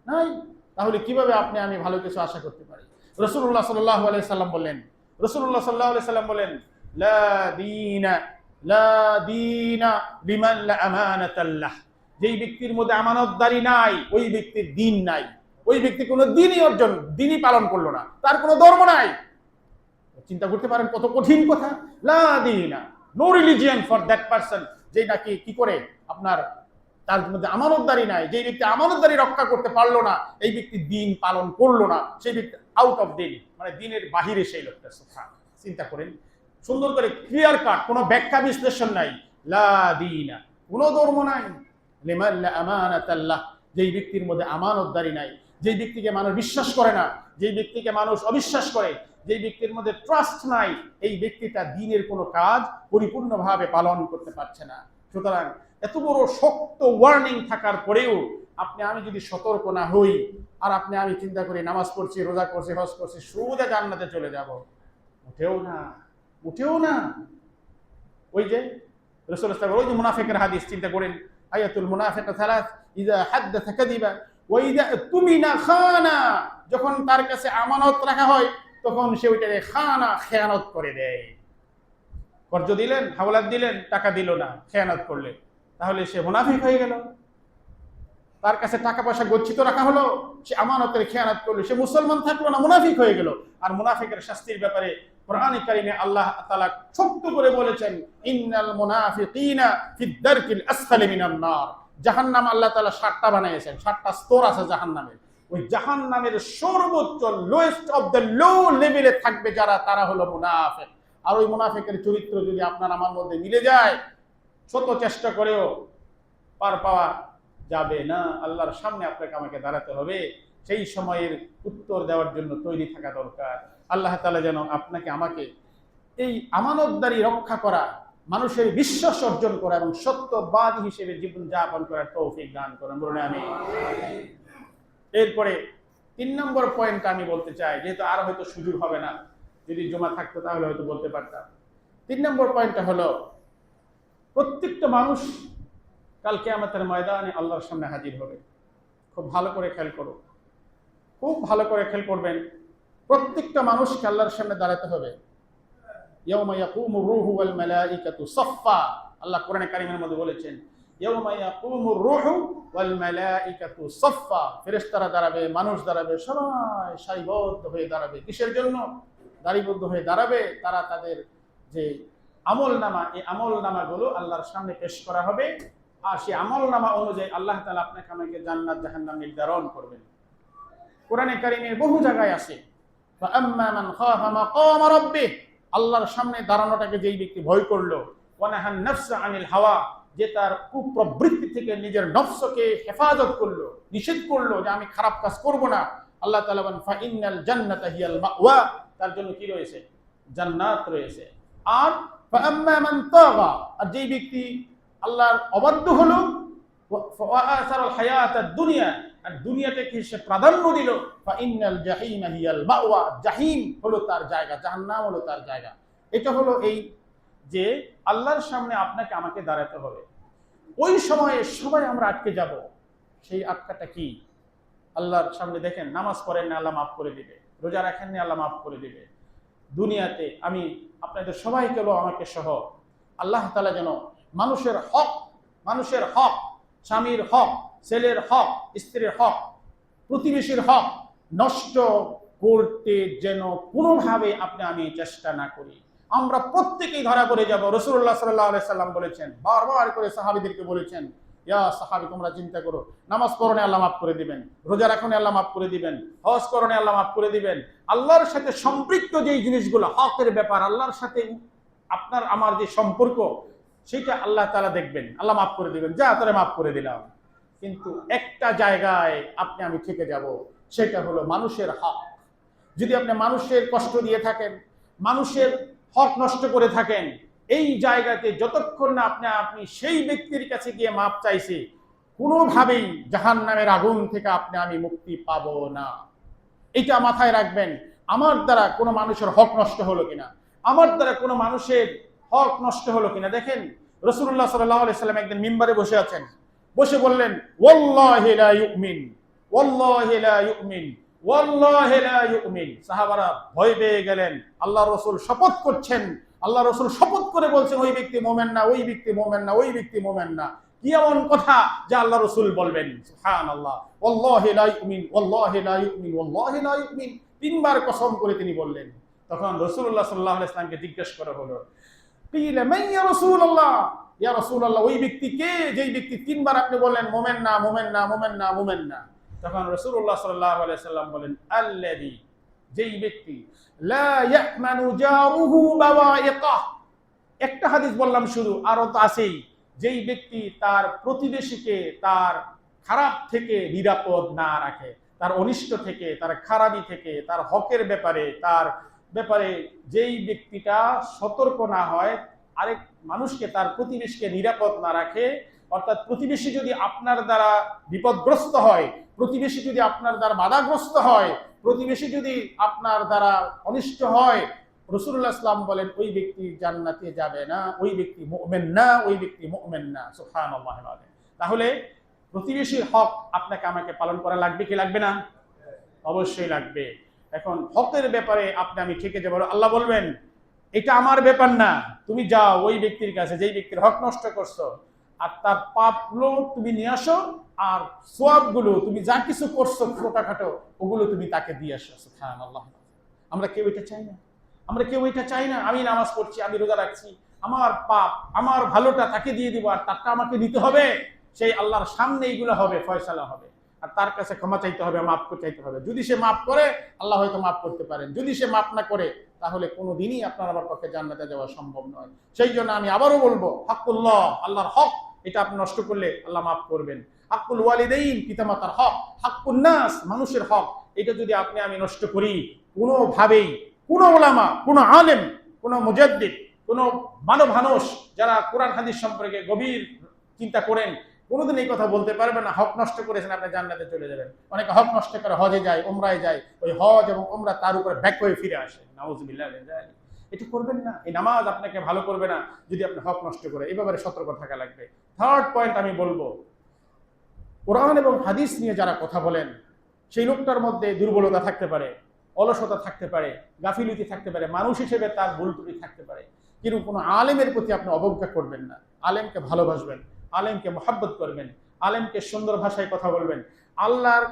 নাই। তাহলে কিভাবে আপনি আমি ভালো কিছু আশা করতে পারি? রাসূলুল্লাহ সাল্লাল্লাহু আলাইহি সাল্লাম বলেন, রাসূলুল্লাহ সাল্লাল্লাহু আলাইহি সাল্লাম বলেন, লা দীনা লিমান লা আমানাতাল্লাহ, যেই ব্যক্তির মধ্যে আমানতদারি নাই, ওই ব্যক্তির দ্বীন নাই। ওই ব্যক্তি কোনো দ্বীনই পালন করলো না, তার কোনো ধর্ম নাই। চিন্তা করতে পারেন কত কঠিন কথা। লা দীনা, no religion for that person, যে নাকি কি করে আপনার, তার মধ্যে আমানতদারি নাই, যে ব্যক্তি আমানতদারি রক্ষা করতে পারলো না, এই ব্যক্তি দ্বীন পালন করলো না, সেই ব্যক্তি আউট অফ দ্বীন, মানে দ্বীনের বাহিরে সেই লোকটা। চিন্তা করেন, সুন্দর করে ক্লিয়ার কাট, কোনো ব্যাখ্যা বিশ্লেষণ নাই। লা দীনা, কোনো ধর্ম নাই, লিমান লা আমানাতাল্লাহ, যেই ব্যক্তির মধ্যে আমানতদারি নাই, যেই ব্যক্তিকে মানুষ বিশ্বাস করে না, যেই ব্যক্তিকে মানুষ অবিশ্বাস করে, যেই ব্যক্তির মধ্যে ট্রাস্ট নাই, এই ব্যক্তিটা দ্বীনের কোনো কাজ পরিপূর্ণভাবে পালন করতে পারছে না। সুতরাং এত বড় শক্ত ওয়ার্নিং থাকার পরেও আপনি আমি যদি সতর্ক না হই, আর আপনি আমি চিন্তা করি নামাজ পড়ছি, রোজা করছি, হজ করছি, সোজা জান্নাতে চলে যাব, উঠেও না, উঠেও না। ওই যে রাসূল সাল্লাল্লাহু আলাইহি ওয়াসাল্লাম, ওই যে মুনাফিকের হাদিস চিন্তা করেন, আয়াতুল মুনাফিক সালাত, ইযা হাদাথা কাযিবা ওয়া ইযা তুমিনা খানা, যখন তার কাছে আমানত রাখা হয় তখন সে ওইটাকে খানা, খেয়ানত করে দেয়। কর্জ দিলেন, হাওলাত দিলেন, টাকা দিল না, খেয়ানত করলে, তাহলে সে মুনাফিক হয়ে গেল। তার কাছে টাকা পয়সা গচ্ছিত রাখা হলো, সে আমানতের খেয়ানত করলো, সে মুসলমান থাকলো না, মুনাফিক হয়ে গেল। আর মুনাফিকের শাস্তির ব্যাপারে কোরআনে কারিমে আল্লাহ তাআলা ছোট্ট করে বলেছেন, ইন্নাল মুনাফিকিনা ফিদ দারকিল আসফালি মিনান নার। জাহান্নাম আল্লাহ তাআলা 7টা বানিয়েছেন, 7টা স্তর আছে জাহান্নামের। ওই জাহান্নামের সর্বোচ্চ লোয়েস্ট অফ দ্য লো লেভেলে থাকবে যারা, তারা হলো মুনাফিক। আর ওই মুনাফিকের চরিত্র যদি আপনার আমার মধ্যে মিলে যায়, শত চেষ্টা করেও পার পাওয়া যাবে না। আল্লাহর সামনে আপনাকে আমাকে দাঁড়াতে হবে, সেই সময়ের উত্তর দেওয়ার জন্য তৈরি থাকা দরকার। আল্লাহ তাআলা যেন আপনাকে আমাকে এই আমানতদারি রক্ষা করা, মানুষের বিশ্বাস অর্জন করা এবং সত্যবাদী হিসেবে জীবন যাপন করার তৌফিক দান করেন, বলুন আমিন। এরপরে 3 নম্বর পয়েন্ট আমি বলতে চাই, যেহেতু আর হয়তো সুযোগ হবে না, যদি জমা থাকতো তাহলে হয়তো বলতে পারতাম। 3 নম্বর পয়েন্টটা হলো প্রত্যেকটা মানুষ কাল কিয়ামতের ময়দানে আল্লাহর সামনে হাজির হবে। খুব ভালো করে খেয়াল করো, খুব ভালো করে খেয়াল করবেন। প্রত্যেকটা মানুষকে আল্লাহর সামনে দাঁড়াতে হবে। ইয়াউমা ইয়াকুমুর রূহু ওয়াল মালাইকাতু সাফফা, আল্লাহ কোরআনে কারীমের মধ্যে বলেছেন ইয়াউমা ইয়াকুমুর রূহু ওয়াল মালাইকাতু সাফফা, ফেরেশতারা দাঁড়াবে, মানুষ দাঁড়াবে, সবাই সারিবদ্ধ হয়ে দাঁড়াবে। কিসের জন্য সারিবদ্ধ হয়ে দাঁড়াবে? তারা তাদের যে আমলনামা, এই আমলনামাগুলো আল্লাহর সামনে পেশ করা হবে, আর সেই আমলনামা অনুযায়ী আল্লাহ তাআলা আপনাকে আমাকে জান্নাত জাহান্নাম নির্ধারণ করবেন। কোরআনে কারীমের বহু জায়গায় আছে ফাআম্মা মান খাফা মাকাম রাব্বিহ, আল্লাহর সামনে দাঁড়ানোটাকে যেই ব্যক্তি ভয় করলো, ওয়ানাহান নাফসা আনিল হাওয়া, যে তার কুপ্রবৃত্তি থেকে নিজের নফসকে হেফাজত করলো, নিষেধ করলো যে আমি খারাপ কাজ করব না, আল্লাহ তাআলা বলেন ফাইনাল জান্নাতা হিয়াল মাওয়া, তার জন্য কি রয়েছে? জান্নাত রয়েছে। আর ফাআম্মা মান তাগা, আর যেই ব্যক্তি আল্লাহর অবাধ্য হলো, ওয়া আসারাল হায়াতাদ দুনিয়া, আর দুনিয়াটাকে সে প্রাধান্য দিল, ফাইনাল জাহিমা হিয়াল মাওয়া, জাহিম হলো তার জায়গা, জাহান্নাম হলো তার জায়গা। এটা হলো এই যে আল্লাহর সামনে আপনাকে আমাকে দাঁড়াতে হবে। ওই সময়ে সবাই আমরা আটকে যাব। সেই আটকাটা কি? আল্লাহর সামনে দেখেন, নামাজ পড়েন না আল্লাহ মাফ করে দিবে, রোজা রাখেন না আল্লাহ মাফ করে দিবে। দুনিয়াতে আমি আপনাদের সবাইকে আমাকে সহ আল্লাহ তাআলা যেন মানুষের হক, স্বামীর হক, ছেলের হক, স্ত্রীর হক, প্রতিবেশীর হক নষ্ট করতে যেন কোনোভাবে আমি চেষ্টা না করি। আমরা প্রত্যেকেই ধরা পড়ে যাব। রাসূলুল্লাহ সাল্লাল্লাহু আলাইহি সাল্লাম বলেছেন, বারবার করে সাহাবীদেরকে বলেছেন, ইয়া সাহাবী তোমরা চিন্তা করো, নামাজ পড়নে আল্লাহ মাফ করে দিবেন, রোজা রাখনে আল্লাহ মাফ করে দিবেন, হজ করনে আল্লাহ মাফ করে দিবেন। আল্লাহর সাথে সম্পৃক্ত যেই জিনিসগুলো হকের ব্যাপার, আল্লাহর সাথে আপনার আমার যে সম্পর্ক, সেটা আল্লাহ তাআলা দেখবেন, আল্লাহ মাফ করে দিবেন, যা তোরে মাফ করে দিলাম। কিন্তু একটা জায়গায় আমি থেকে যাব, সেটা হলো মানুষের হক। যদি আপনি মানুষের কষ্ট দিয়ে থাকেন, মানুষের হক নষ্ট করে থাকেন, এই জায়গাতে যতক্ষণ না আপনি সেই ব্যক্তির কাছে গিয়ে মাপ চাইছে, কোনোভাবেই জাহান্নামের আগুন থেকে আমি মুক্তি পাবো না। এটা মাথায় রাখবেন। আমার দ্বারা কোনো মানুষের হক নষ্ট হলো কিনা, আমার দ্বারা কোনো মানুষের হক নষ্ট হলো কিনা। দেখেন রাসূলুল্লাহ সাল্লাল্লাহু আলাইহি সাল্লাম একদিন মিম্বারে বসে আছেন, বসে বললেন ওয়াল্লাহি লা ইউমিন, ওয়াল্লাহি লা ইউমিন, ওয়াল্লাহি লা ইউমিন। সাহাবারা ভয় পেয়ে গেলেন। আল্লাহ রাসূল শপথ করছেন, আল্লাহ রাসূল শপথ করে বলছেন ওই ব্যক্তি মুমিন না, ওই ব্যক্তি মুমিন না, ওই ব্যক্তি মুমিন না। কি এমন কথা যা আল্লাহ রাসূল বলবেন? সুবহানাল্লাহ। ওয়াল্লাহি লা ইউমিন, ওয়াল্লাহি লা ইউমিন, ওয়াল্লাহি লা ইউমিন, তিনবার কসম করে তিনি বললেন। তখন রাসূলুল্লাহ সাল্লাল্লাহু আলাইহি ওয়াসাল্লামকে জিজ্ঞেস করা হলো, কিলা মান ইয়া রাসূলুল্লাহ, ইয়া রাসূলুল্লাহ ওই ব্যক্তি কে যেই ব্যক্তি তিনবার আপনি বললেন মুমিন না, মুমিন না, মুমিন না, মুমিন না। তখন রাসূলুল্লাহ সাল্লাল্লাহু আলাইহি ওয়াসাল্লাম বলেন আল্লাযী, যেই ব্যক্তি লা ইয়ামানু জারুহু বাওয়াইকাহ। একটা হাদিস বললাম শুধু, আরো তো আছেই। যেই ব্যক্তি তার প্রতিবেশীকে তার খারাপ থেকে নিরাপদ না রাখে, তার অনিষ্ট থেকে, তার খারাপি থেকে, তার হকের ব্যাপারে, তার ব্যাপারে যেই ব্যক্তিটা সতর্ক না হয়, আরেক মানুষকে, তার প্রতিবেশীকে নিরাপদ না রাখে, অর্থাৎ প্রতিবেশী যদি আপনার দ্বারা বিপদগ্রস্ত হয়, প্রতিবেশী যদি আপনার দ্বারা বাধাগ্রস্ত হয়, প্রতিবেশী যদি আপনার দ্বারা অনিষ্ট হয়, রাসূলুল্লাহ সাল্লাল্লাহু আলাইহি ওয়াসাল্লাম বলেন ওই ব্যক্তি জান্নাতে যাবে না, ওই ব্যক্তি মুমিন না, ওই ব্যক্তি মুমিন না। সুবহানাল্লাহ। তাহলে প্রতিবেশীর হক আপনাকে আমাকে পালন করা লাগবে কি লাগবে না? অবশ্যই লাগবে। এখন হকের ব্যাপারে আমি থেকে যাবো, আল্লাহ বলবেন এটা আমার ব্যাপার না, তুমি যাও ওই ব্যক্তির কাছে যেই ব্যক্তির হক নষ্ট করছো, আর তার পাপগুলো তুমি নিয়ে আসো, আর সওয়াবগুলো তুমি যা কিছু করছো ছোটখাটো ওগুলো তুমি তাকে দিয়ে আসো। সুবহানাল্লাহ। আমরা কেউ এটা চাই না, আমরা কেউ এটা চাই না। আমি নামাজ পড়ছি, আমি রোজা রাখছি, আমার পাপ, আমার ভালোটা তাকে দিয়ে দিব, আর তারটা আমাকে দিতে হবে। সেই আল্লাহর সামনে এইগুলো হবে, ফয়সালা হবে, আর তার কাছে ক্ষমা চাইতে হবে, মাফ চাইতে হবে। যদি সে মাফ করে আল্লাহ হয়তো মাফ করতে পারেন, যদি সে মাফ না করে তাহলে কোনোদিনই আপনার আমার পক্ষে জান্নাতে যাওয়া সম্ভব নয়। সেই জন্য আমি আবারও বলবো, হাক্কুল্লাহ, আল্লাহর হক, এটা আপনি নষ্ট করলে আল্লাহ মাফ করবেন। হাক্কুল ওয়ালিদাইন, পিতামাতার হক, হাক্কুন নাস, মানুষের হক, এটা যদি আমি নষ্ট করি, কোনোভাবেই কোনো ওলামা, কোনো আলেম, কোনো মুজাদ্দিদ, কোনো মানব যারা কোরআন হাদিস সম্পর্কে গভীর চিন্তা করেন, কোনোদিন এই কথা বলতে পারবে না হক নষ্ট করেছেন আপনি জান্নাতে চলে যাবেন। অনেকে হক নষ্ট করে হজে যায়, উমরায় যায়, ওই হজ এবং উমরা তার উপরে ব্যাক হয়ে ফিরে আসে। নাউজুবিল্লাহ। এটা করবেন না। এই নামাজ আপনাকে ভালো করবে না যদি আপনি হক নষ্ট করে। এই ব্যাপারে সতর্ক থাকা লাগবে। থার্ড পয়েন্ট আমি বলবো, কোরআন এবং হাদিস নিয়ে যারা কথা বলেন সেই লোকটার মধ্যে দুর্বলতা থাকতে পারে, অলসতা থাকতে পারে, গাফিলতি থাকতে পারে, মানুষ হিসেবে তার ভুল ত্রুটি থাকতে পারে, কিন্তু কোনো আলেমের প্রতি আপনি অবজ্ঞা করবেন না। আলেমকে ভালোবাসবেন, আলেমকে মহাব্বত করবেন, আলেমকে সুন্দর ভাষায় কথা বলবেন। আল্লাহর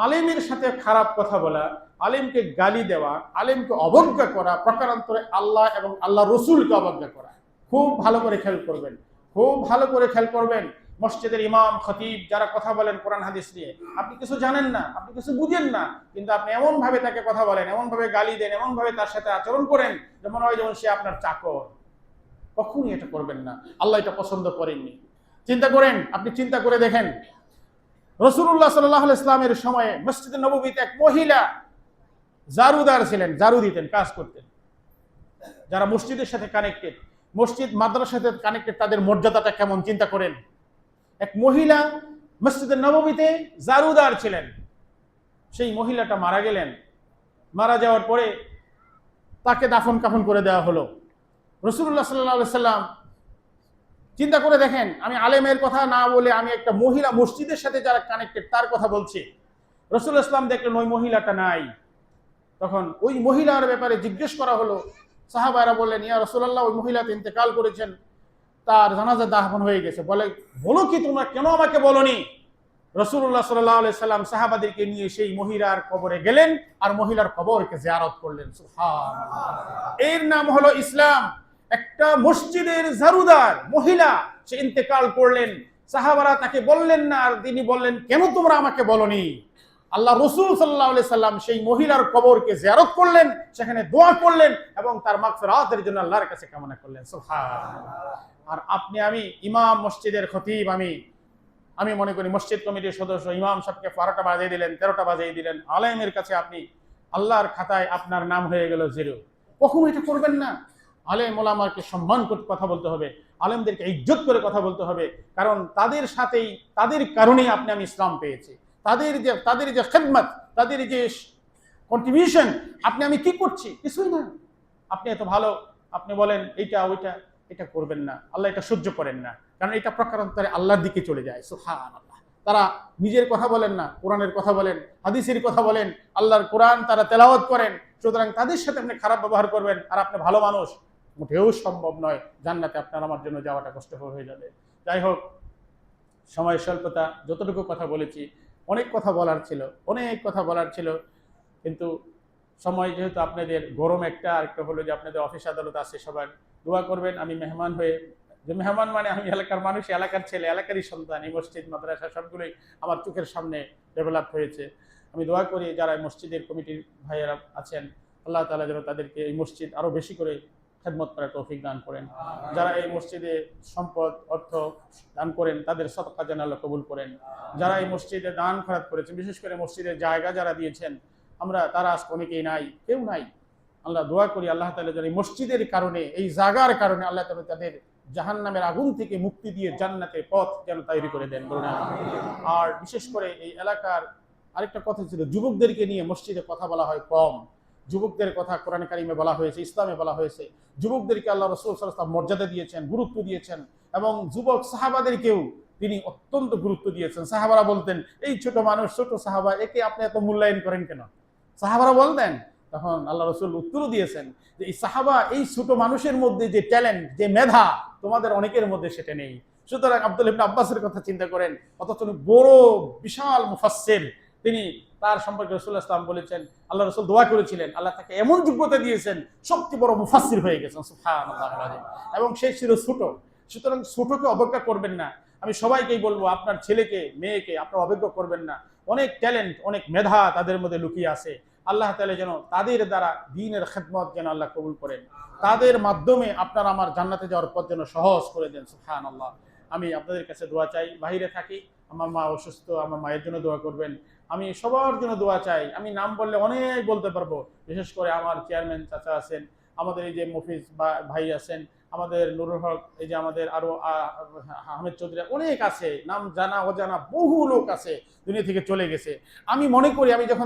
আলেমের সাথে খারাপ কথা বলা, আলেমকে গালি দেওয়া, আলেমকে অবজ্ঞা করা প্রকারান্তরে আল্লাহ এবং আল্লাহ রসুলকে অবজ্ঞা করা। খুব ভালো করে খেয়াল করবেন, খুব ভালো করে খেয়াল করবেন। মসজিদের ইমাম খতিব যারা কথা বলেন কোরআন হাদিস নিয়ে, আপনি কিছু জানেন না, আপনি কিছু বুঝেন না, কিন্তু আপনি এমন ভাবে তাকে কথা বলেন, এমন ভাবে গালি দেন, এমন ভাবে তার সাথে আচরণ করেন যেমন হয় যেমন সে আপনার চাকর। কখনই এটা করবেন না, আল্লাহ এটা পছন্দ করেননি। চিন্তা করেন, আপনি চিন্তা করে দেখেন, রাসূলুল্লাহ সাল্লাল্লাহু আলাইহি ওয়াসাল্লামের সময়ে মসজিদে নববীতে এক মহিলা জারুদার ছিলেন, জারু দিতেন, কাজ করতেন। যারা মসজিদের সাথে কানেক্টেড, মসজিদ মাদ্রাসার সাথে কানেক্টেড, তাদের মর্যাদাটা কেমন চিন্তা করেন। এক মহিলা মসজিদের নববীতে জারুদার ছিলেন, সেই মহিলাটা মারা গেলেন। মারা যাওয়ার পরে তাকে দাফন কাফন করে দেওয়া হলো। রাসূলুল্লাহ সাল্লাল্লাহু আলাইহি সাল্লাম, চিন্তা করে দেখেন, আমি আলেমের কথা না বলে আমি একটা মহিলা মসজিদের সাথে যারা কানেক্টেড তার কথা বলছি। রাসূলুল্লাহ সাল্লাল্লাহু আলাইহি সাল্লাম দেখলেন ওই মহিলাটা নাই। তখন ওই মহিলার ব্যাপারে জিজ্ঞেস করা হলো। সাহাবারা বললেন, ইয়া রাসূলুল্লাহ, ওই মহিলা তো ইন্তেকাল করেছেন, তার জানাজা দাফন হয়ে গেছে। বলো কি তোমরা কেন আমাকে বলনি? রাসূলুল্লাহ সাল্লাল্লাহু আলাইহি সাল্লাম সাহাবাদেরকে নিয়ে সেই মহিলার কবরে গেলেন আর মহিলার কবরকে জিয়ারত করলেন। সুবহানাল্লাহ, এর নাম হলো ইসলাম। একটা মসজিদের জারুদার মহিলা, সে ইন্তেকাল করলেন, সাহাবারা তাকে বললেন না, আর তিনি বললেন কেন তোমরা আমাকে বলনি? আল্লাহ রসুল সাল্লাল্লাহু আলাইহি সাল্লাম সেই মহিলার কবরকে জিয়ারত করলেন, সেখানে দোয়া করলেন এবং তার মাগফিরাতের জন্য আল্লাহর কাছে কামনা করলেন। সুবহানাল্লাহ। আর আপনি, আমি ইমাম, মসজিদের খতিব, আমি মনে করি মসজিদ কমিটির সদস্য, ইমাম সাহেবকে 12টা বাজিয়ে দিলেন, 13টা বাজিয়ে দিলেন, আলেমের কাছে আপনি আল্লাহর খাতায় আপনার নাম হয়ে গেল জিরো। কখনো এটা করবেন না। আলেম ওলামাকে সম্মান করে কথা বলতে হবে, আলেমদেরকে ইজ্জত করে কথা বলতে হবে, কারণ তাদের সাথেই, তাদের কারণেই আমি ইসলাম পেয়েছি। তাদের যে খেদমত, তাদের যে কন্ট্রিবিউশন, আমি কি করছি? কিছুই না। আপনি এত ভালো, আপনি বলেন এইটা ওইটা, এটা করবেন না। আল্লাহ এটা সহ্য করেন না, কারণ এটা প্রকারান্তরে আল্লাহর দিকে চলে যায়। সুবহানাল্লাহ। তারা নিজের কথা বলেন না, কোরআনের কথা বলেন, হাদিসের কথা বলেন, আল্লাহর কোরআন তারা তেলাওয়াত করেন। সুতরাং তাদের সাথে আপনি খারাপ ব্যবহার করবেন আর আপনি ভালো মানুষ, মোটেও সম্ভব নয়। জান্নাতে আপনার আমার জন্য যাওয়াটা কষ্টকর হয়ে যাবে। যাই হোক, সময়ের স্বল্পতা, যতটুকু কথা বলেছি, অনেক কথা বলার ছিল, কিন্তু সময় যেহেতু আপনাদের গরম একটা, আরেকটা হলো যে আপনাদের অফিস আদালত আছে, সবার দোয়া করবেন। আমি মেহমান হয়ে, যে মেহমান মানে আমি এলাকার মানুষ, এলাকার ছেলে, এলাকারই সন্তান। এই মসজিদ মাদ্রাসা সবগুলোই আমার চোখের সামনে ডেভেলপ হয়েছে। আমি দোয়া করি যারা মসজিদের কমিটির ভাইয়েরা আছেন, আল্লাহ তাআলা যেন তাদেরকে এই মসজিদ আরো বেশি করে খেদমত করার তৌফিক দান করেন। যারা এই মসজিদে সম্পদ, অর্থ দান করেন, তাদের সদকা যেন আল্লাহ কবুল করেন। যারা এই মসজিদে দান খয়রাত করেছেন, বিশেষ করে মসজিদের জায়গা যারা দিয়েছেন, তারা আজকে অনেকেই নাই, কেউ নাই। আল্লাহ দোয়া করি আল্লাহ তাআলা যেন এই মসজিদের কারণে, এই জায়গার কারণে আল্লাহ তাআলা তাদের জাহান্নামের আগুন থেকে মুক্তি দিয়ে জান্নাতের পথ যেন তৈরি করে দেন। আর বিশেষ করে এই এলাকার আরেকটা কথা ছিল, যুবকদেরকে নিয়ে মসজিদে কথা বলা হয় কম। যুবকদের কথা কোরআন কারিমে বলা হয়েছে, ইসলামে বলা হয়েছে। যুবকদেরকে আল্লাহ রাসূল সাল্লাল্লাহু আলাইহি ওয়াসাল্লাম মর্যাদা দিয়েছেন, গুরুত্ব দিয়েছেন, এবং যুবক সাহাবাদেরকেও তিনি অত্যন্ত গুরুত্ব দিয়েছেন। সাহাবারা বলতেন, এই ছোট মানুষ, ছোট সাহাবা, একে আপনি এত মূল্যায়ন করেন কেন? সাহাবারা বলতেন। তখন আল্লাহ রাসূল উত্তরও দিয়েছেন যে এই সাহাবা, এই ছোট মানুষের মধ্যে যে ট্যালেন্ট, যে মেধা, তোমাদের অনেকের মধ্যে সেটা নেই। সুতরাং আব্দুল্লাহ ইবনে আব্বাসের কথা চিন্তা করেন, অথচ বড় বিশাল মুফাসসির, তিনি, তার সম্পর্কে রাসূলুল্লাহ সাল্লাল্লাহু আলাইহি ওয়াসাল্লাম বলেছেন, আল্লাহ রাসূল দোয়া করেছিলেন, আল্লাহ তাকে এমন যোগ্যতা দিয়েছেন, সবচেয়ে বড় মুফাসসির হয়ে গেছেন। সুবহানাল্লাহ। এবং সে ছিল ছোট। সুতরাং ছোটকে অবজ্ঞা করবেন না। আমি সবাইকেই বলবো, আপনার ছেলেকে, মেয়েকে আপনারা অবজ্ঞা করবেন না। অনেক ট্যালেন্ট, অনেক মেধা তাদের মধ্যে লুকিয়ে আছে। আল্লাহ তাআলা যেন তাদের দ্বারা দ্বীনের খেদমত যেন আল্লাহ কবুল করেন, তাদের মাধ্যমে আপনার আমার জান্নাতে যাওয়ার পথ যেন সহজ করে দেন। সুবহানাল্লাহ। আমি আপনাদের কাছে দোয়া চাই। বাইরে থাকি, আমার মা অসুস্থ, আমার মায়ের জন্য দোয়া করবেন। আমি সবার জন্য দোয়া চাই। আমি নাম বললে অনেক বলতে পারবো, বিশেষ করে আমার চেয়ারম্যান চাচা আছেন, আমাদের এই যে মফিজ ভাই আছেন, আমাদের নুরুল হক, এই যে আমাদের আরো আহমেদ চৌধুরী, অনেক আছে, নাম জানা অজানা বহু লোক আছে, দুনিয়া থেকে চলে গেছে। আমি মনে করি, আমি যখন